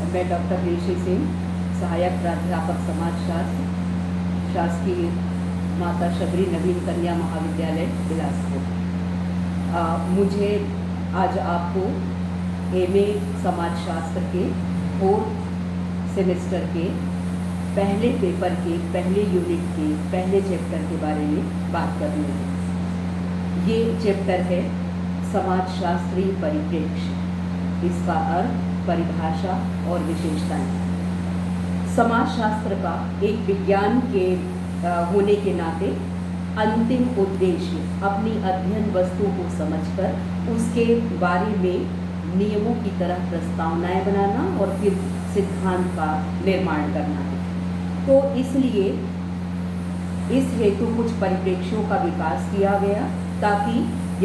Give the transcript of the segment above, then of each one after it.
मैं डॉक्टर रेशी सिंह, सहायक प्राध्यापक समाजशास्त्र, शासकीय माता शबरी नवीन कन्या महाविद्यालय बिलासपुर। मुझे आज आपको एमए समाजशास्त्र के 4th सेमेस्टर के पहले पेपर के पहले यूनिट के पहले चैप्टर के बारे में बात करनी है। ये चैप्टर है समाजशास्त्रीय परिप्रेक्ष्य, इसका अर्थ, परिभाषा और विशेषताएं। समाजशास्त्र का एक विज्ञान के होने के नाते अंतिम उद्देश्य अपनी अध्ययन वस्तु को समझकर उसके बारे में नियमों की तरह प्रस्तावनाएं बनाना और फिर सिद्धांत का निर्माण करना है। तो इसलिए इस हेतु कुछ परिप्रेक्ष्यों का विकास किया गया ताकि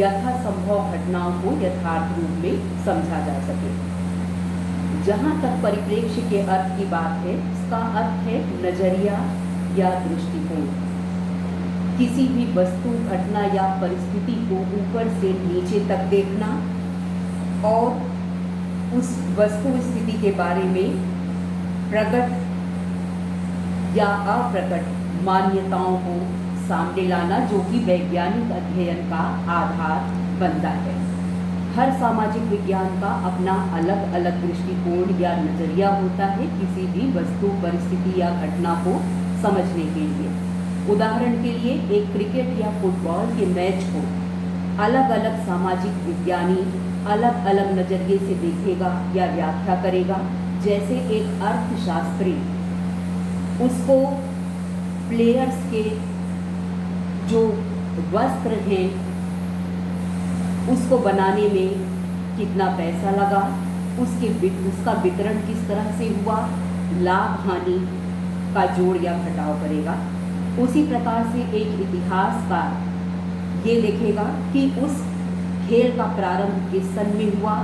यथासंभव घटनाओं को यथार्थ रूप में समझा जा सके। जहाँ तक परिप्रेक्ष्य के अर्थ की बात है, इसका अर्थ है नजरिया या दृष्टिकोण। किसी भी वस्तु, घटना या परिस्थिति को ऊपर से नीचे तक देखना और उस वस्तु स्थिति के बारे में प्रकट या अप्रकट मान्यताओं को सामने लाना, जो कि वैज्ञानिक अध्ययन का आधार बनता है। हर सामाजिक विज्ञान का अपना अलग अलग दृष्टिकोण या नजरिया होता है किसी भी वस्तु, परिस्थिति या घटना को समझने के लिए। उदाहरण के लिए एक क्रिकेट या फुटबॉल के मैच को अलग अलग सामाजिक विज्ञानी अलग अलग नजरिए से देखेगा या व्याख्या करेगा। जैसे एक अर्थशास्त्री उसको प्लेयर्स के जो वस्त्र हैं उसको बनाने में कितना पैसा लगा, उसका वितरण किस तरह से हुआ, लाभ हानि का जोड़ या घटाव करेगा। उसी प्रकार से एक इतिहासकार ये देखेगा कि उस खेल का प्रारंभ किस सन में हुआ,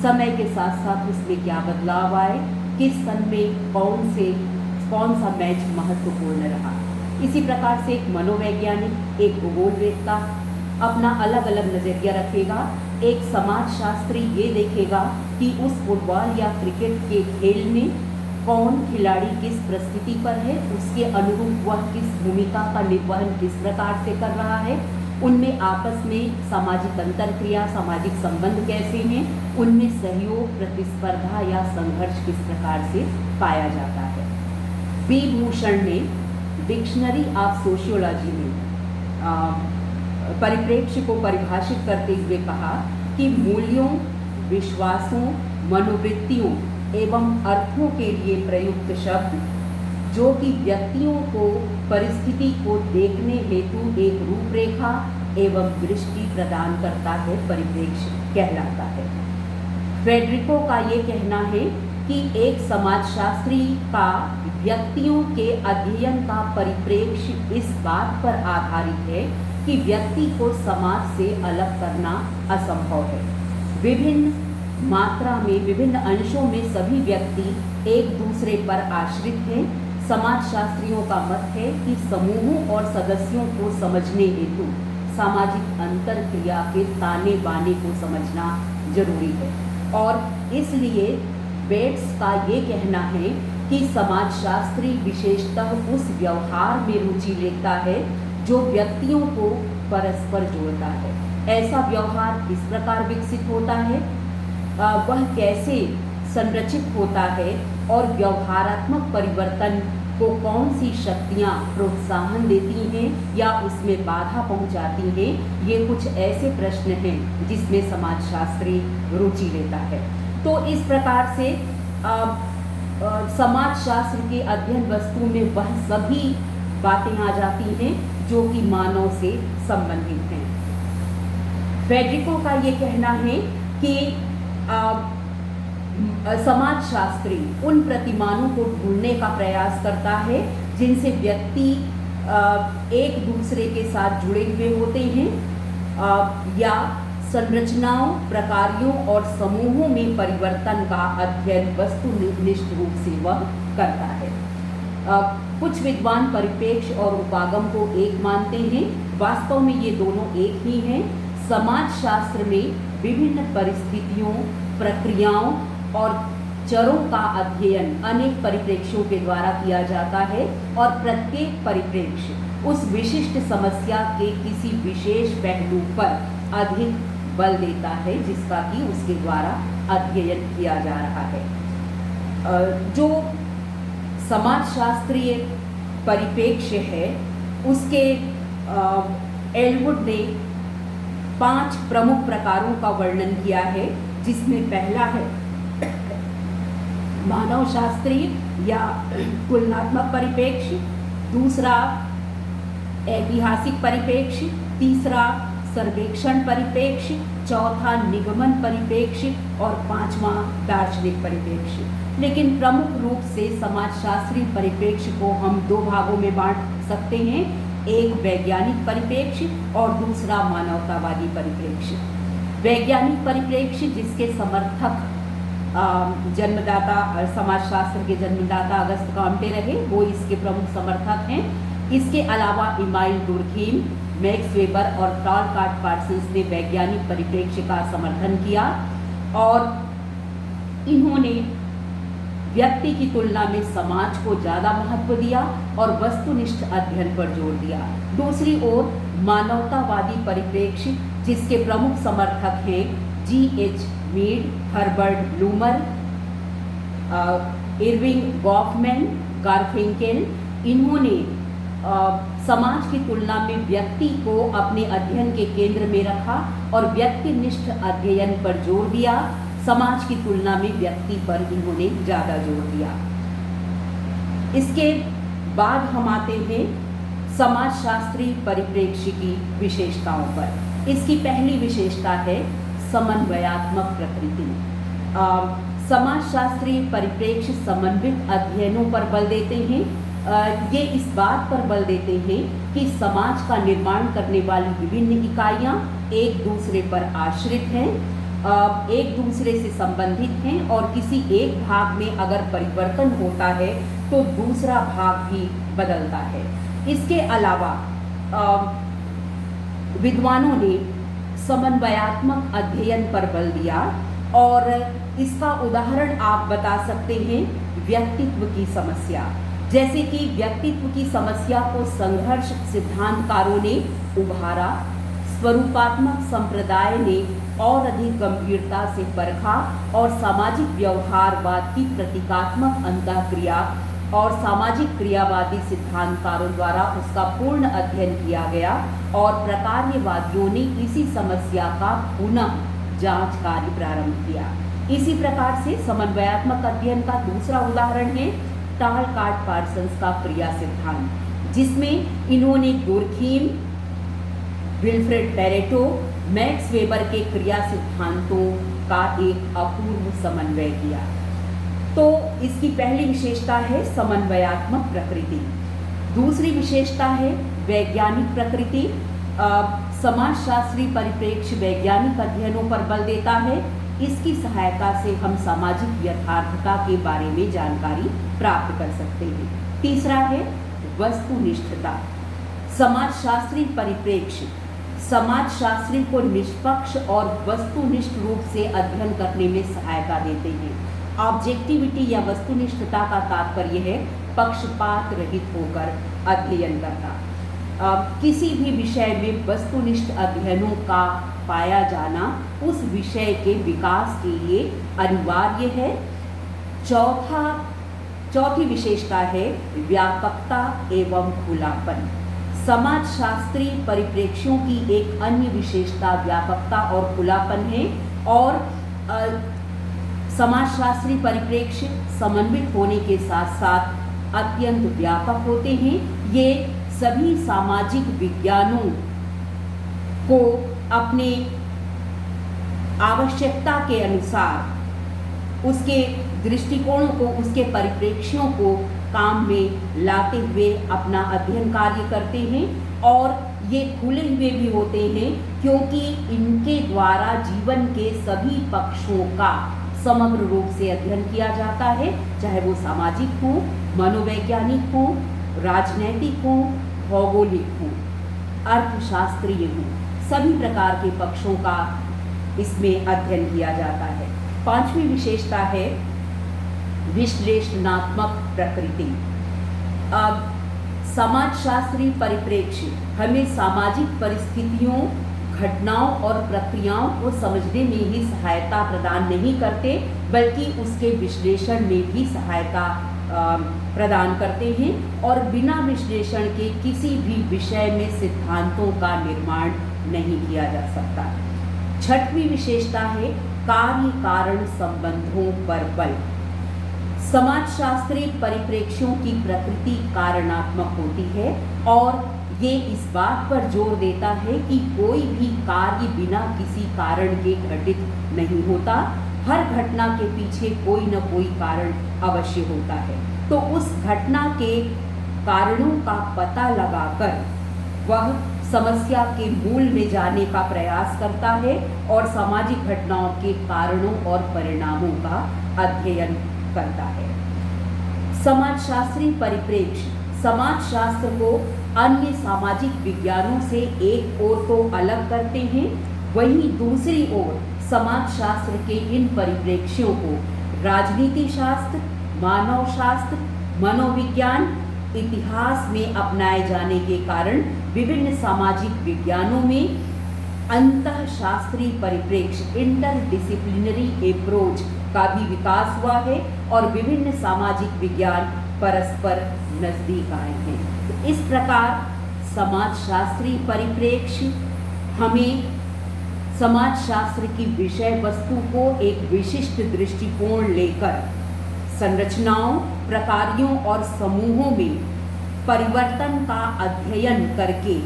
समय के साथ साथ उसमें क्या बदलाव आए, किस सन में कौन सा मैच महत्वपूर्ण रहा। इसी प्रकार से एक मनोवैज्ञानिक, एक भूगोलवेत्ता अपना अलग अलग नजरिया रखेगा। एक समाजशास्त्री ये देखेगा कि उस फुटबॉल या क्रिकेट के खेल में कौन खिलाड़ी किस परिस्थिति पर है, उसके अनुरूप वह किस भूमिका का निर्वहन किस प्रकार से कर रहा है, उनमें आपस में सामाजिक अंतरक्रिया, सामाजिक संबंध कैसे हैं, उनमें सहयोग, प्रतिस्पर्धा या संघर्ष किस प्रकार से पाया जाता है। बी भूषण ने डिक्शनरी ऑफ सोशियोलॉजी में परिप्रेक्ष्य को परिभाषित करते हुए कहा कि मूल्यों, विश्वासों, मनोवृत्तियों एवं अर्थों के लिए प्रयुक्त शब्द, जो कि व्यक्तियों को परिस्थिति को देखने हेतु एक रूपरेखा एवं दृष्टि प्रदान करता है, परिप्रेक्ष्य कहलाता है। फेडरिको का ये कहना है कि एक समाजशास्त्री का व्यक्तियों के अध्ययन का परिप्रेक्ष्य इस बात पर आधारित है कि व्यक्ति को समाज से अलग करना असंभव है। विभिन्न मात्रा में, विभिन्न अंशों में सभी व्यक्ति एक दूसरे पर आश्रित हैं। समाजशास्त्रियों का मत है कि समूहों और सदस्यों को समझने हेतु सामाजिक अंतरक्रिया के ताने बाने को समझना जरूरी है। और इसलिए बेट्स का ये कहना है कि समाजशास्त्री विशेषतः उस व्यवहार में रुचि लेता है जो व्यक्तियों को परस्पर जोड़ता है। ऐसा व्यवहार इस प्रकार विकसित होता है, वह कैसे संरचित होता है और व्यवहारात्मक परिवर्तन को कौन सी शक्तियाँ प्रोत्साहन देती हैं या उसमें बाधा पहुंचाती हैं, ये कुछ ऐसे प्रश्न हैं जिसमें समाजशास्त्री रुचि लेता है। तो इस प्रकार से समाजशास्त्र के अध्ययन वस्तु में वह सभी बातें आ जाती हैं जो कि मानव से संबंधित हैं। फेडरिको का ये कहना है कि समाजशास्त्री उन प्रतिमानों को ढूंढने का प्रयास करता है जिनसे व्यक्ति एक दूसरे के साथ जुड़े हुए होते हैं या संरचनाओं, प्रकारों और समूहों में परिवर्तन का अध्ययन वस्तुनिष्ठ रूप से वह करता है। कुछ विद्वान परिप्रेक्ष्य और उपागम को एक मानते हैं, वास्तव में ये दोनों एक ही हैं। समाजशास्त्र में विभिन्न परिस्थितियों, प्रक्रियाओं और चरों का अध्ययन अनेक परिप्रेक्ष्यों के द्वारा किया जाता है और प्रत्येक परिप्रेक्ष्य उस विशिष्ट समस्या के किसी विशेष पहलू पर अधिक बल देता है जिसका कि उसके द्वारा अध्ययन किया जा रहा है। जो समाजशास्त्रीय परिप्रेक्ष्य है उसके एलवुड ने 5 प्रमुख प्रकारों का वर्णन किया है, जिसमें पहला है मानव शास्त्रीय या तुलनात्मक परिप्रेक्ष्य, दूसरा ऐतिहासिक परिप्रेक्ष्य, तीसरा सर्वेक्षण परिप्रेक्ष्य, चौथा निगमन परिप्रेक्ष्य और पांचवा दार्शनिक परिप्रेक्ष्य। लेकिन प्रमुख रूप से समाजशास्त्री परिप्रेक्ष्य को हम 2 भागों में बांट सकते हैं, एक वैज्ञानिक परिप्रेक्ष्य और दूसरा मानवतावादी परिप्रेक्ष्य। वैज्ञानिक परिप्रेक्ष्य जिसके समर्थक जन्मदाता समाजशास्त्र के जन्मदाता अगस्त कॉम्टे रहे, वो इसके प्रमुख समर्थक हैं। इसके अलावा इमाइल डुर्खीम, मैक्स वेबर और कार्ल पार्सन्स ने वैज्ञानिक परिप्रेक्ष्य का समर्थन किया और इन्होंने व्यक्ति की तुलना में समाज को ज़्यादा महत्व दिया और वस्तुनिष्ठ अध्ययन पर जोर दिया। दूसरी ओर मानवतावादी परिप्रेक्ष्य जिसके प्रमुख समर्थक हैं G.H. Mead, Herbert Blumer, Erving Goffman, Garfinkel, इन्होंने समाज की तुलना में व्यक्ति को अपने अध्ययन के केंद्र में रखा और व्यक्तिनिष्ठ अध्ययन पर जोर दिया। समाज की तुलना में व्यक्ति पर इन्होंने ज़्यादा जोर दिया। इसके बाद हम आते हैं समाजशास्त्री परिप्रेक्ष्य की विशेषताओं पर। इसकी पहली विशेषता है समन्वयात्मक प्रकृति। समाजशास्त्री परिप्रेक्ष्य समन्वित अध्ययनों पर बल देते हैं। ये इस बात पर बल देते हैं कि समाज का निर्माण करने वाली विभिन्न इकाइयाँ एक दूसरे पर आश्रित हैं, एक दूसरे से संबंधित हैं और किसी एक भाग में अगर परिवर्तन होता है तो दूसरा भाग भी बदलता है। इसके अलावा विद्वानों ने समन्वयात्मक अध्ययन पर बल दिया और इसका उदाहरण आप बता सकते हैं व्यक्तित्व की समस्या। जैसे कि व्यक्तित्व की समस्या को संघर्ष सिद्धांतकारों ने उभारा, स्वरूपात्मक संप्रदाय ने और अधिक गंभीरता से परखा और सामाजिक व्यवहारवाद की प्रतीकात्मक अंतःक्रिया और सामाजिक क्रियावादी सिद्धांतकारों द्वारा उसका पूर्ण अध्ययन किया गया और प्रकार्यवादियों ने इसी समस्या का पुनः जांच कार्य प्रारंभ किया। इसी प्रकार से समन्वयात्मक अध्ययन का दूसरा उदाहरण है टालकार्ट पार्सन्स का क्रिया सिद्धांत, जिसमें इन्होंने डुर्खीम, विल्फ्रेड पेरेटो, मैक्स वेबर के क्रिया सिद्धांतों का एक अपूर्व समन्वय किया। तो इसकी पहली विशेषता है समन्वयात्मक प्रकृति। दूसरी विशेषता है वैज्ञानिक प्रकृति। समाजशास्त्री परिप्रेक्ष्य वैज्ञानिक अध्ययनों पर बल देता है। इसकी सहायता से हम सामाजिक यथार्थता के बारे में जानकारी प्राप्त कर सकते हैं। तीसरा है वस्तुनिष्ठता। समाजशास्त्री परिप्रेक्ष्य समाजशास्त्री को निष्पक्ष और वस्तुनिष्ठ रूप से अध्ययन करने में सहायता देते हैं। ऑब्जेक्टिविटी या वस्तुनिष्ठता का तात्पर्य है पक्षपात रहित होकर अध्ययन करना। किसी भी विषय में वस्तुनिष्ठ अध्ययनों का पाया जाना उस विषय के विकास के लिए अनिवार्य है। चौथी विशेषता है व्यापकता एवं खुलापन। समाजशास्त्री परिप्रेक्ष्यों की एक अन्य विशेषता व्यापकता और खुलापन है और समाजशास्त्री परिप्रेक्ष्य समन्वित होने के साथ साथ अत्यंत व्यापक होते हैं। ये सभी सामाजिक विज्ञानों को अपने आवश्यकता के अनुसार उसके दृष्टिकोणों को, उसके परिप्रेक्ष्यों को काम में लाते हुए अपना अध्ययन कार्य करते हैं और ये खुले हुए भी होते हैं क्योंकि इनके द्वारा जीवन के सभी पक्षों का समग्र रूप से अध्ययन किया जाता है, चाहे वो सामाजिक हो, मनोवैज्ञानिक हो, राजनैतिक हो, भौगोलिक हो, अर्थशास्त्रीय हो, सभी प्रकार के पक्षों का इसमें अध्ययन किया जाता है। पांचवी विशेषता है विश्लेषणात्मक प्रकृति। अब समाजशास्त्री परिप्रेक्ष्य हमें सामाजिक परिस्थितियों, घटनाओं और प्रक्रियाओं को समझने में ही सहायता प्रदान नहीं करते, बल्कि उसके विश्लेषण में भी सहायता प्रदान करते हैं और बिना विश्लेषण के किसी भी विषय में सिद्धांतों का निर्माण नहीं किया जा सकता। छठवीं विशेषता है कार्य कारण संबंधों पर बल। समाजशास्त्री परिप्रेक्ष्यों की प्रकृति कारणात्मक होती है और ये इस बात पर जोर देता है कि कोई भी कार्य बिना किसी कारण के घटित नहीं होता। हर घटना के पीछे कोई न कोई कारण अवश्य होता है, तो उस घटना के कारणों का पता लगाकर वह समस्या के मूल में जाने का प्रयास करता है और सामाजिक घटनाओं के कारणों और परिणामों का अध्ययन करता है। समाजशास्त्री परिप्रेक्ष्य समाजशास्त्र को अन्य सामाजिक विज्ञानों से एक ओर तो अलग करते हैं, वहीं दूसरी ओर समाजशास्त्र के इन परिप्रेक्ष्यों को राजनीति शास्त्र, मानव शास्त्र, मनोविज्ञान, इतिहास में अपनाए जाने के कारण विभिन्न सामाजिक विज्ञानों में अंतःशास्त्रीय परिप्रेक्ष्य इंटरडिसिप्लिनरी अप्रोच का भी विकास हुआ है और विभिन्न सामाजिक विज्ञान परस्पर नजदीक आए हैं। तो इस प्रकार समाजशास्त्री परिप्रेक्ष्य हमें समाजशास्त्र की विषय वस्तु को एक विशिष्ट दृष्टिकोण लेकर संरचनाओं, प्रकारों और समूहों में परिवर्तन का अध्ययन करके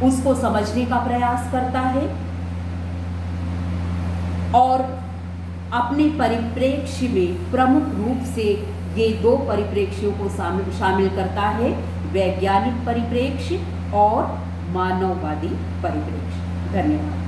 उसको समझने का प्रयास करता है और अपने परिप्रेक्ष्य में प्रमुख रूप से ये दो परिप्रेक्ष्यों को शामिल करता है, वैज्ञानिक परिप्रेक्ष्य और मानववादी परिप्रेक्ष्य। धन्यवाद।